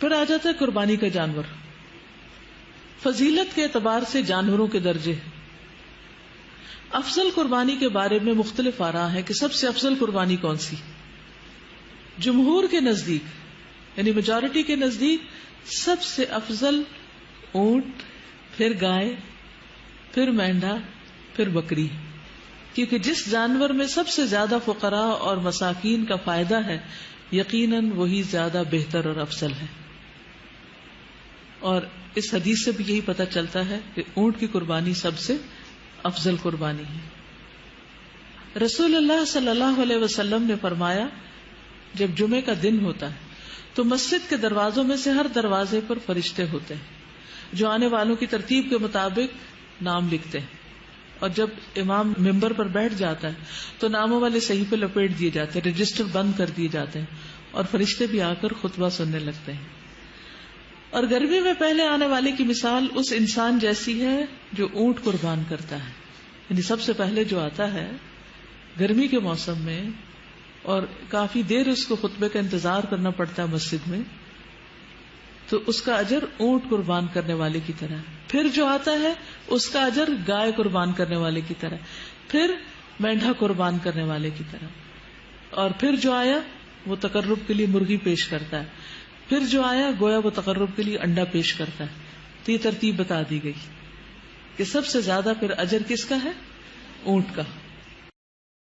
پھر آ جاتا ہے قربانی کا جانور. فضیلت کے اعتبار سے جانوروں کے درجے. افضل قربانی کے بارے میں مختلف آراء ہے کہ سب سے افضل قربانی کون سی. جمہور کے نزدیک یعنی میجورٹی کے نزدیک سب سے افضل اونٹ، پھر گائے، پھر مینڈھا، پھر بکری. کیونکہ جس جانور میں سب سے زیادہ فقراء اور مساکین کا فائدہ ہے یقیناً وہی زیادہ بہتر اور افضل ہے. اور اس حدیث سے بھی یہی پتہ چلتا ہے کہ اونٹ کی قربانی سب سے افضل قربانی ہے. رسول اللہ صلی اللہ علیہ وسلم نے فرمایا جب جمعے کا دن ہوتا ہے تو مسجد کے دروازوں میں سے ہر دروازے پر فرشتے ہوتے ہیں جو آنے والوں کی ترتیب کے مطابق نام لکھتے ہیں. اور جب امام ممبر پر بیٹھ جاتا ہے تو ناموں والے صحیفے لپیٹ دیے جاتے ہیں، رجسٹر بند کر دیے جاتے ہیں اور فرشتے بھی آ کر خطبہ سننے لگتے ہیں. اور گرمی میں پہلے آنے والے کی مثال اس انسان جیسی ہے جو اونٹ قربان کرتا ہے. یعنی سب سے پہلے جو آتا ہے گرمی کے موسم میں اور کافی دیر اس کو خطبے کا انتظار کرنا پڑتا ہے مسجد میں، تو اس کا اجر اونٹ قربان کرنے والے کی طرح. پھر جو آتا ہے اس کا اجر گائے قربان کرنے والے کی طرح، پھر مینڈھا قربان کرنے والے کی طرح، اور پھر جو آیا وہ تقرب کے لیے مرغی پیش کرتا ہے، پھر جو آیا گویا وہ تقرب کے لیے انڈا پیش کرتا ہے. تو یہ ترتیب بتا دی گئی کہ سب سے زیادہ پھر اجر کس کا ہے؟ اونٹ کا.